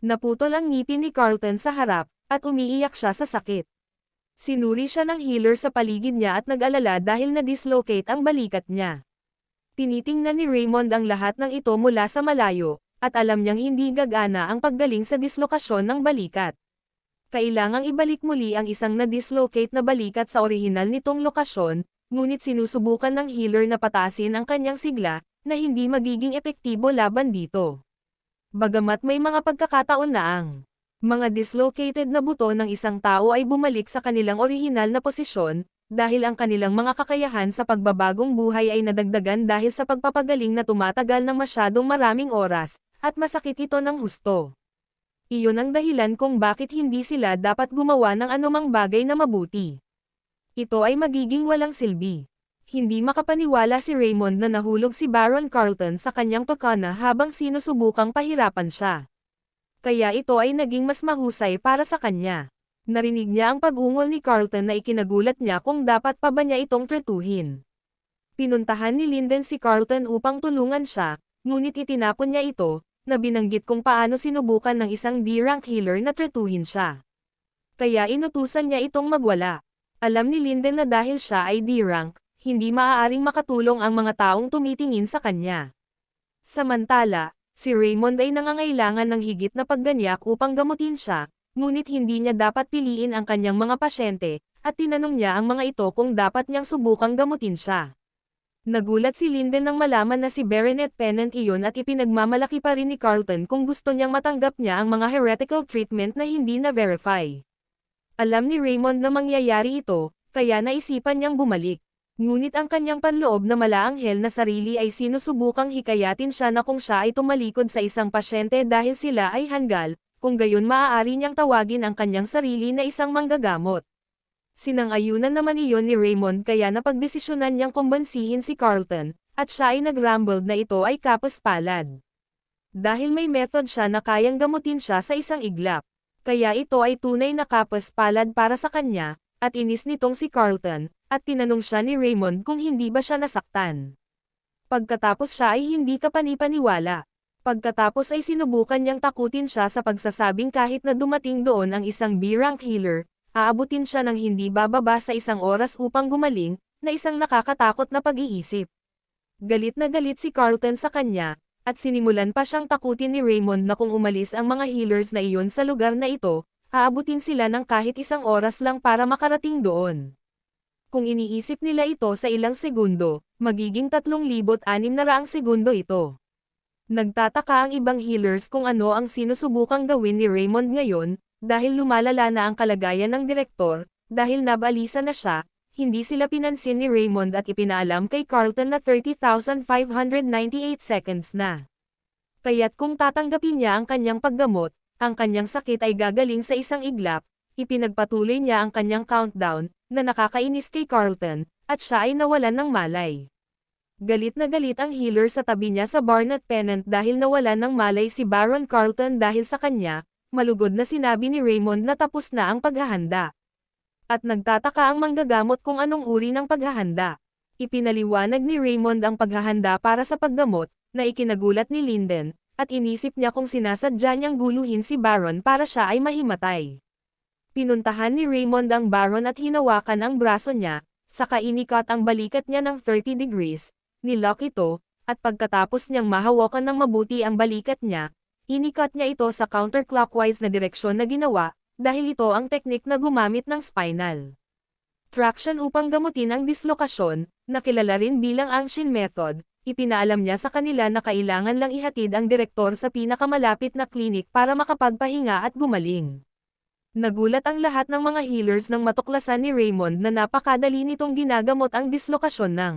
Naputol ang ngipin ni Carlton sa harap, at umiiyak siya sa sakit. Sinuri siya ng healer sa paligid niya at nag-alala dahil na-dislocate ang balikat niya. Tinitingnan ni Raymond ang lahat ng ito mula sa malayo, at alam niyang hindi gagana ang paggaling sa dislokasyon ng balikat. Kailangang ibalik muli ang isang na-dislocate na balikat sa orihinal nitong lokasyon, ngunit sinusubukan ng healer na pataasin ang kanyang sigla, na hindi magiging epektibo laban dito. Bagamat may mga pagkakataon na ang mga dislocated na buto ng isang tao ay bumalik sa kanilang orihinal na posisyon, dahil ang kanilang mga kakayahan sa pagbabagong buhay ay nadagdagan dahil sa pagpapagaling na tumatagal ng masyadong maraming oras, at masakit ito ng husto. Iyon ang dahilan kung bakit hindi sila dapat gumawa ng anumang bagay na mabuti. Ito ay magiging walang silbi. Hindi makapaniwala si Raymond na nahulog si Baron Carlton sa kanyang pakana habang sinusubukang pahirapan siya. Kaya ito ay naging mas mahusay para sa kanya. Narinig niya ang pag-ungol ni Carlton na ikinagulat niya kung dapat pa ba niya itong tretuhin. Pinuntahan ni Linden si Carlton upang tulungan siya, ngunit itinapon niya ito, na binanggit kung paano sinubukan ng isang D-rank healer na tretuhin siya. Kaya inutusan niya itong magwala. Alam ni Linden na dahil siya ay D-rank, hindi maaaring makatulong ang mga taong tumitingin sa kanya. Samantala, si Raymond ay nangangailangan ng higit na pagganyak upang gamutin siya, ngunit hindi niya dapat piliin ang kanyang mga pasyente, at tinanong niya ang mga ito kung dapat niyang subukang gamutin siya. Nagulat si Linden nang malaman na si Baronet Pennant iyon at ipinagmamalaki pa rin ni Carlton kung gusto niyang matanggap niya ang mga heretical treatment na hindi na-verify. Alam ni Raymond na mangyayari ito, kaya naisipan niyang bumalik. Ngunit ang kanyang panloob na malaanghel na sarili ay sinusubukang hikayatin siya na kung siya ay tumalikod sa isang pasyente dahil sila ay hanggal, kung gayon maaari niyang tawagin ang kanyang sarili na isang manggagamot. Sinang-ayunan naman iyon ni Raymond kaya napagdesisyonan niyang kumbansihin si Carlton, at siya ay nag-rumbled na ito ay kapos-palad. Dahil may method siya na kayang gamutin siya sa isang iglap. Kaya ito ay tunay na kapos-palad para sa kanya, at inis nitong si Carlton, at tinanong siya ni Raymond kung hindi ba siya nasaktan. Pagkatapos siya ay hindi kapanipaniwala. Pagkatapos ay sinubukan niyang takutin siya sa pagsasabing kahit na dumating doon ang isang B-rank healer, aabutin siya ng hindi bababa sa isang oras upang gumaling, na isang nakakatakot na pag-iisip. Galit na galit si Carlton sa kanya, at sinimulan pa siyang takutin ni Raymond na kung umalis ang mga healers na iyon sa lugar na ito, aabutin sila ng kahit isang oras lang para makarating doon. Kung iniisip nila ito sa ilang segundo, magiging 3,600 segundo ito. Nagtataka ang ibang healers kung ano ang sinusubukang gawin ni Raymond ngayon, dahil lumalala na ang kalagayan ng direktor, dahil nabalisa na siya, hindi sila pinansin ni Raymond at ipinaalam kay Carlton na 30,598 seconds na. Kaya't kung tatanggapin niya ang kanyang paggamot, ang kanyang sakit ay gagaling sa isang iglap, ipinagpatuloy niya ang kanyang countdown, na nakakainis kay Carlton, at siya ay nawalan ng malay. Galit na galit ang healer sa tabi niya sa Baronet Pennant dahil nawalan ng malay si Baron Carlton dahil sa kanya, malugod na sinabi ni Raymond na tapos na ang paghahanda. At nagtataka ang manggagamot kung anong uri ng paghahanda. Ipinaliwanag ni Raymond ang paghahanda para sa paggamot, na ikinagulat ni Linden, at inisip niya kung sinasadya niyang guluhin si Baron para siya ay mahimatay. Pinuntahan ni Raymond ang Baron at hinawakan ang braso niya, saka inikat ang balikat niya ng 30 degrees, nilock ito, at pagkatapos niyang mahawakan ng mabuti ang balikat niya, inikat niya ito sa counterclockwise na direksyon na ginawa, dahil ito ang teknik na gumamit ng spinal traction upang gamutin ang dislokasyon, na kilala rin bilang Anshin method. Ipinaalam niya sa kanila na kailangan lang ihatid ang direktor sa pinakamalapit na klinik para makapagpahinga at gumaling. Nagulat ang lahat ng mga healers nang matuklasan ni Raymond na napakadali nitong ginagamot ang dislokasyon ng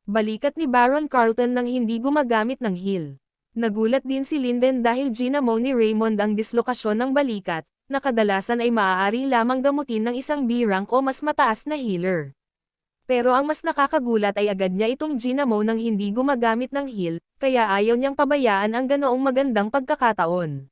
balikat ni Baron Carlton nang hindi gumagamit ng heal. Nagulat din si Linden dahil ginamo ni Raymond ang dislokasyon ng balikat, na kadalasan ay maaari lamang gamutin ng isang B-rank o mas mataas na healer. Pero ang mas nakakagulat ay agad niya itong ginamo nang hindi gumagamit ng heal, kaya ayaw niyang pabayaan ang ganoong magandang pagkakataon.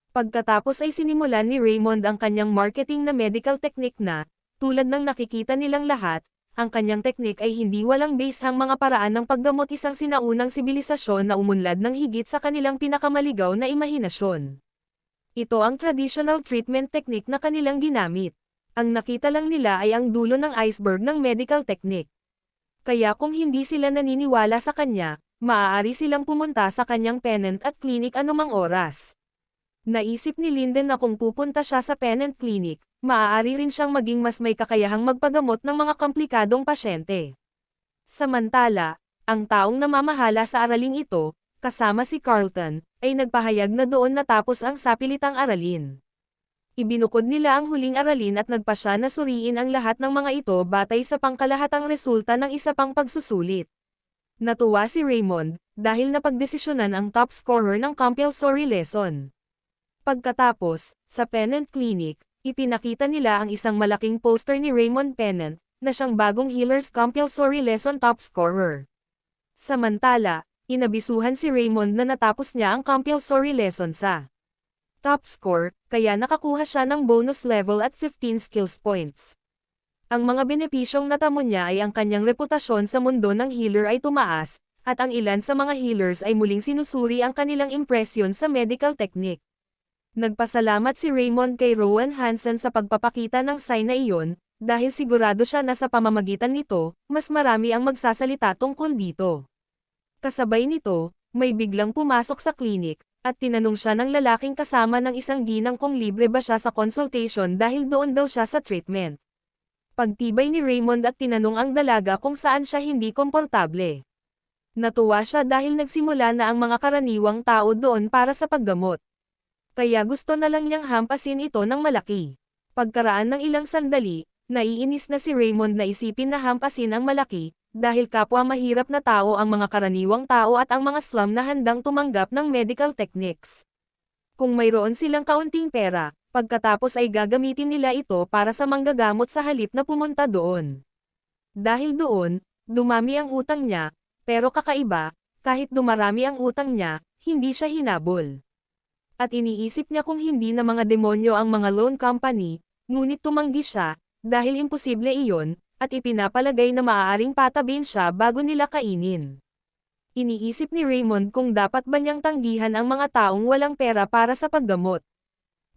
Pagkatapos ay sinimulan ni Raymond ang kanyang marketing na medical technique na, tulad ng nakikita nilang lahat, ang kanyang teknik ay hindi walang basehang mga paraan ng paggamot isang sinaunang sibilisasyon na umunlad ng higit sa kanilang pinakamaligaw na imahinasyon. Ito ang traditional treatment technique na kanilang ginamit. Ang nakita lang nila ay ang dulo ng iceberg ng medical technique. Kaya kung hindi sila naniniwala sa kanya, maaari silang pumunta sa kanyang Pennant at clinic anumang oras. Naisip ni Linden na kung pupunta siya sa Pennant Clinic, maaari rin siyang maging mas may kakayahang magpagamot ng mga komplikadong pasyente. Samantala, ang taong namamahala sa araling ito, kasama si Carlton, ay nagpahayag na doon natapos ang sapilitang aralin. Ibinukod nila ang huling aralin at nagpasya na suriin ang lahat ng mga ito batay sa pangkalahatang resulta ng isa pang pagsusulit. Natuwa si Raymond, dahil napagdesisyonan ang top scorer ng compulsory lesson. Pagkatapos, sa Pennant Clinic, ipinakita nila ang isang malaking poster ni Raymond Pennant, na siyang bagong Healers Compulsory Lesson top scorer. Samantala, inabisuhan si Raymond na natapos niya ang compulsory lesson sa top score, kaya nakakuha siya ng bonus level at 15 skills points. Ang mga benepisyong natamo niya ay ang kanyang reputasyon sa mundo ng healer ay tumaas, at ang ilan sa mga healers ay muling sinusuri ang kanilang impresyon sa medical technique. Nagpasalamat si Raymond kay Rowan Hansen sa pagpapakita ng sign na iyon, dahil sigurado siya na sa pamamagitan nito, mas marami ang magsasalita tungkol dito. Kasabay nito, may biglang pumasok sa clinic, at tinanong siya ng lalaking kasama ng isang ginang kung libre ba siya sa consultation dahil doon daw siya sa treatment. Pagtibay ni Raymond at tinanong ang dalaga kung saan siya hindi komportable. Natuwa siya dahil nagsimula na ang mga karaniwang tao doon para sa paggamot. Kaya gusto na lang niyang hampasin ito ng malaki. Pagkaraan ng ilang sandali, naiinis na si Raymond na isipin na hampasin ang malaki, dahil kapwa mahirap na tao ang mga karaniwang tao at ang mga slum na handang tumanggap ng medical techniques. Kung mayroon silang kaunting pera, pagkatapos ay gagamitin nila ito para sa manggagamot sa halip na pumunta doon. Dahil doon, dumami ang utang niya, pero kakaiba, kahit dumarami ang utang niya, hindi siya hinabol. At iniisip niya kung hindi na mga demonyo ang mga loan company, ngunit tumanggi siya, dahil imposible iyon, at ipinapalagay na maaaring patabin siya bago nila kainin. Iniisip ni Raymond kung dapat ba niyang tanggihan ang mga taong walang pera para sa paggamot.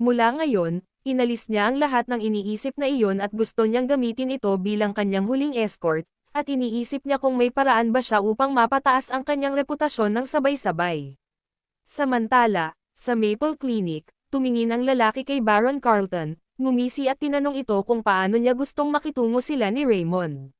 Mula ngayon, inalis niya ang lahat ng iniisip na iyon at gusto niyang gamitin ito bilang kanyang huling escort, at iniisip niya kung may paraan ba siya upang mapataas ang kanyang reputasyon ng sabay-sabay. Samantala, sa Maple Clinic, tumingin ang lalaki kay Baron Carlton, ngumisi at tinanong ito kung paano niya gustong makitungo sila ni Raymond.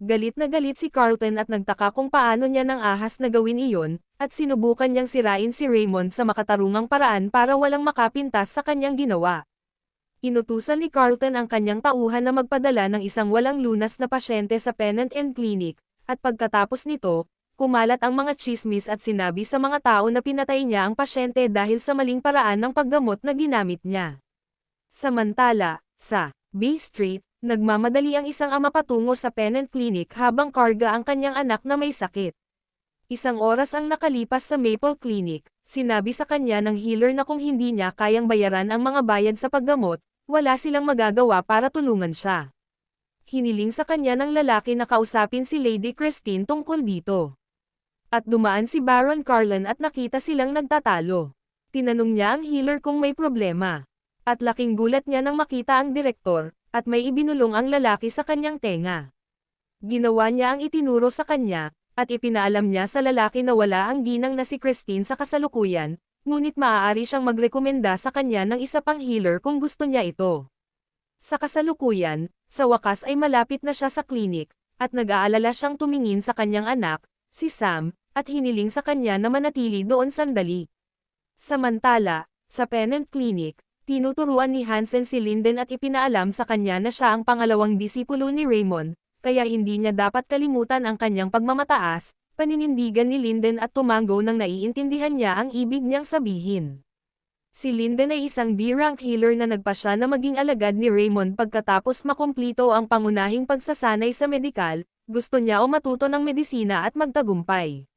Galit na galit si Carlton at nagtaka kung paano niya nang ahas na gawin iyon, at sinubukan niyang sirain si Raymond sa makatarungang paraan para walang makapintas sa kanyang ginawa. Inutusan ni Carlton ang kanyang tauhan na magpadala ng isang walang lunas na pasyente sa Pennant and Clinic, at pagkatapos nito, kumalat ang mga tsismis at sinabi sa mga tao na pinatay niya ang pasyente dahil sa maling paraan ng paggamot na ginamit niya. Samantala, sa Bay Street, nagmamadali ang isang ama patungo sa Pennant Clinic habang karga ang kanyang anak na may sakit. Isang oras ang nakalipas sa Maple Clinic, sinabi sa kanya ng healer na kung hindi niya kayang bayaran ang mga bayad sa paggamot, wala silang magagawa para tulungan siya. Hiniling sa kanya ng lalaki na kausapin si Lady Christine tungkol dito. At dumaan si Baron Carlton at nakita silang nagtatalo. Tinanong niya ang healer kung may problema. At laking gulat niya nang makita ang direktor, at may ibinulong ang lalaki sa kanyang tenga. Ginawa niya ang itinuro sa kanya, at ipinaalam niya sa lalaki na wala ang ginang na si Christine sa kasalukuyan, ngunit maaari siyang magrekomenda sa kanya ng isa pang healer kung gusto niya ito. Sa kasalukuyan, sa wakas ay malapit na siya sa klinik, at nag-aalala siyang tumingin sa kanyang anak, si Sam, at hiniling sa kanya na manatili doon sandali. Samantala, sa Pennant Clinic, tinuturuan ni Hansen si Linden at ipinaalam sa kanya na siya ang pangalawang disipulo ni Raymond, kaya hindi niya dapat kalimutan ang kanyang pagmamataas, paninindigan ni Linden at tumango nang naiintindihan niya ang ibig niyang sabihin. Si Linden ay isang D-rank healer na nagpasya na maging alagad ni Raymond pagkatapos makumplito ang pangunahing pagsasanay sa medikal, gusto niya o matuto ng medisina at magtagumpay.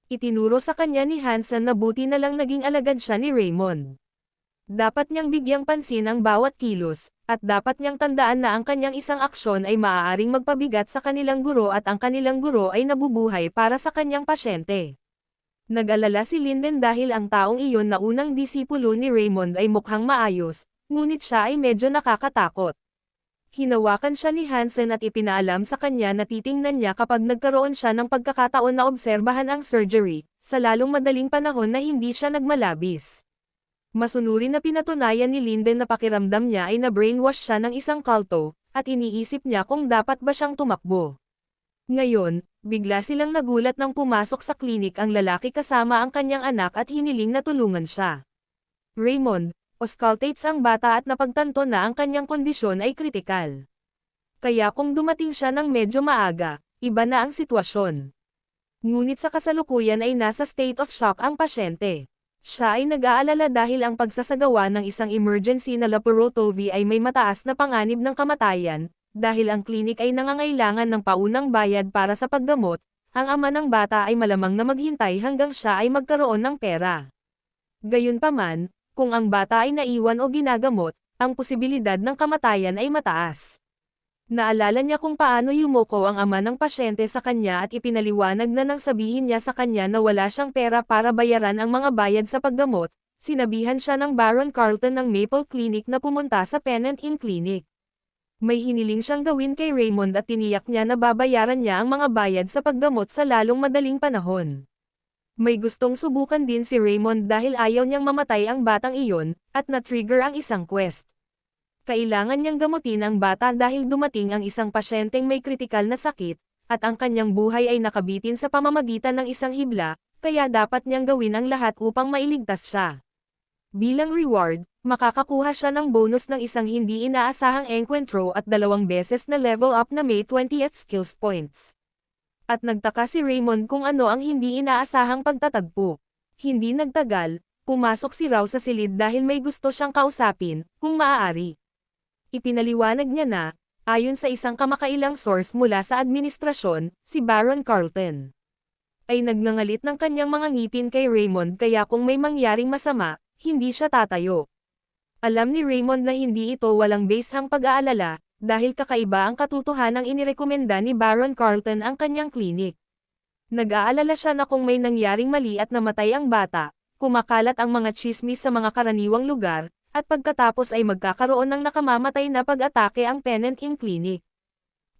Itinuro sa kanya ni Hansen na buti na lang naging alagad siya ni Raymond. Dapat niyang bigyang pansin ang bawat kilos, at dapat niyang tandaan na ang kanyang isang aksyon ay maaaring magpabigat sa kanilang guro at ang kanilang guro ay nabubuhay para sa kanyang pasyente. Nag-alala si Linden dahil ang taong iyon na unang disipulo ni Raymond ay mukhang maayos, ngunit siya ay medyo nakakatakot. Hinawakan siya ni Hansen at ipinaalam sa kanya na titingnan niya kapag nagkaroon siya ng pagkakataon na obserbahan ang surgery, sa lalong madaling panahon na hindi siya nagmalabis. Masunuri na pinatunayan ni Linden na pakiramdam niya ay na-brainwash siya ng isang kulto, at iniisip niya kung dapat ba siyang tumakbo. Ngayon, bigla silang nagulat nang pumasok sa klinik ang lalaki kasama ang kanyang anak at hiniling na tulungan siya. Raymond, auscultates ang bata at napagtanto na ang kanyang kondisyon ay kritikal. Kaya kung dumating siya ng medyo maaga, iba na ang sitwasyon. Ngunit sa kasalukuyan ay nasa state of shock ang pasyente. Siya ay nag-aalala dahil ang pagsasagawa ng isang emergency na laparoscopy ay may mataas na panganib ng kamatayan, dahil ang klinik ay nangangailangan ng paunang bayad para sa paggamot, ang ama ng bata ay malamang na maghintay hanggang siya ay magkaroon ng pera. Gayunpaman, kung ang bata ay naiwan o ginagamot, ang posibilidad ng kamatayan ay mataas. Naalala niya kung paano yumoko ang ama ng pasyente sa kanya at ipinaliwanag na nang sabihin niya sa kanya na wala siyang pera para bayaran ang mga bayad sa paggamot, sinabihan siya ng Baron Carlton ng Maple Clinic na pumunta sa Pennant Inn Clinic. May hiniling siyang gawin kay Raymond at tiniyak niya na babayaran niya ang mga bayad sa paggamot sa lalong madaling panahon. May gustong subukan din si Raymond dahil ayaw niyang mamatay ang batang iyon, at na-trigger ang isang quest. Kailangan niyang gamutin ang bata dahil dumating ang isang pasyenteng may kritikal na sakit, at ang kanyang buhay ay nakabitin sa pamamagitan ng isang hibla, kaya dapat niyang gawin ang lahat upang mailigtas siya. Bilang reward, makakakuha siya ng bonus ng isang hindi inaasahang encuentro at 2 beses na level up na may 20th skills points. At nagtaka si Raymond kung ano ang hindi inaasahang pagtatagpo. Hindi nagtagal, pumasok si Rao sa silid dahil may gusto siyang kausapin, kung maaari. Ipinaliwanag niya na, ayon sa isang kamakailang source mula sa administrasyon, si Baron Carlton ay nagngangalit ng kanyang mga ngipin kay Raymond kaya kung may mangyaring masama, hindi siya tatayo. Alam ni Raymond na hindi ito walang basehang pag-aalala, dahil kakaiba ang katotohanang inirekomenda ni Baron Carlton ang kanyang klinik. Nag-aalala siya na kung may nangyaring mali at namatay ang bata, kumakalat ang mga tsismis sa mga karaniwang lugar, at pagkatapos ay magkakaroon ng nakamamatay na pag-atake ang Pennant Inn Clinic.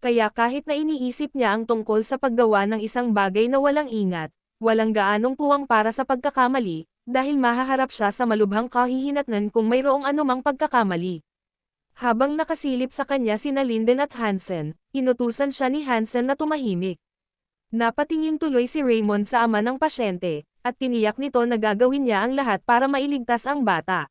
Kaya kahit na iniisip niya ang tungkol sa paggawa ng isang bagay na walang ingat, walang gaanong puwang para sa pagkakamali, dahil mahaharap siya sa malubhang kahihinatnan kung mayroong anumang pagkakamali. Habang nakasilip sa kanya sina Linden at Hansen, inutusan siya ni Hansen na tumahimik. Napatingin tuloy si Raymond sa ama ng pasyente, at tiniyak nito na gagawin niya ang lahat para mailigtas ang bata.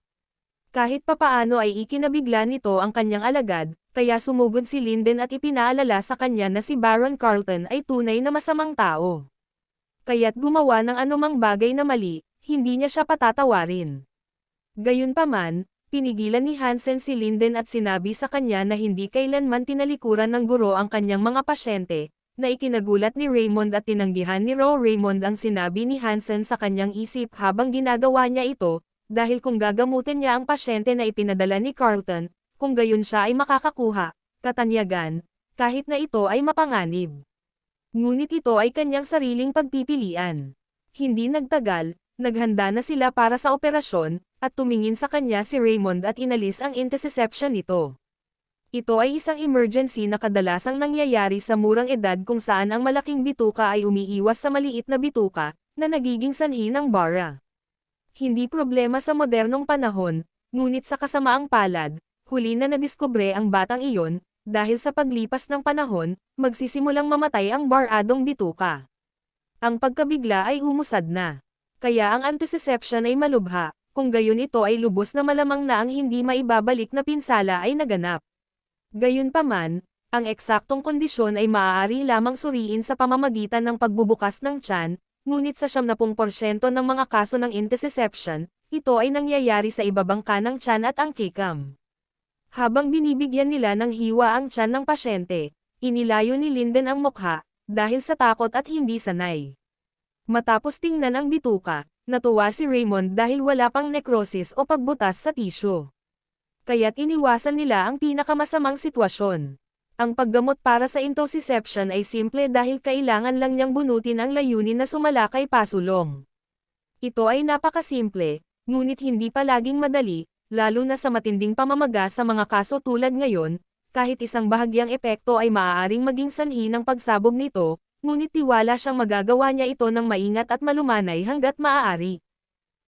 Kahit papaano ay ikinabigla nito ang kanyang alagad, kaya sumugod si Linden at ipinaalala sa kanya na si Baron Carlton ay tunay na masamang tao. Kaya't gumawa ng anumang bagay na mali, hindi niya siya patatawarin. Gayunpaman, pinigilan ni Hansen si Linden at sinabi sa kanya na hindi kailanman tinalikuran ng guro ang kanyang mga pasyente, na ikinagulat ni Raymond at tinanggihan ni Raymond ang sinabi ni Hansen sa kanyang isip habang ginagawa niya ito, dahil kung gagamutin niya ang pasyente na ipinadala ni Carlton, kung gayon siya ay makakakuha, katanyagan, kahit na ito ay mapanganib. Ngunit ito ay kanyang sariling pagpipilian. Hindi nagtagal, naghanda na sila para sa operasyon, at tumingin sa kanya si Raymond at inalis ang intussusception nito. Ito ay isang emergency na kadalasang nangyayari sa murang edad kung saan ang malaking bituka ay umiiwas sa maliit na bituka, na nagiging sanhi ng bara. Hindi problema sa modernong panahon, ngunit sa kasamaang palad, huli na nadiskubre ang batang iyon, dahil sa paglipas ng panahon, magsisimulang mamatay ang baradong bituka. Ang pagkabigla ay umusad na. Kaya ang antussusception ay malubha, kung gayon ito ay lubos na malamang na ang hindi maibabalik na pinsala ay naganap. Gayunpaman, ang eksaktong kondisyon ay maaari lamang suriin sa pamamagitan ng pagbubukas ng tiyan, ngunit sa 70% ng mga kaso ng intussusception, ito ay nangyayari sa ibabang kanang tiyan at ang kikam. Habang binibigyan nila ng hiwa ang tiyan ng pasyente, inilayo ni Linden ang mukha, dahil sa takot at hindi sanay. Matapos tingnan ang bituka, natuwa si Raymond dahil wala pang necrosis o pagbutas sa tisyo. Kaya't iniwasan nila ang pinakamasamang sitwasyon. Ang paggamot para sa intussusception ay simple dahil kailangan lang niyang bunutin ang layunin na sumalakay pasulong. Ito ay napakasimple, ngunit hindi palaging madali, lalo na sa matinding pamamaga sa mga kaso tulad ngayon, kahit isang bahagyang epekto ay maaaring maging sanhi ng pagsabog nito, ngunit tiwala siyang magagawa niya ito ng maingat at malumanay hanggat maaari.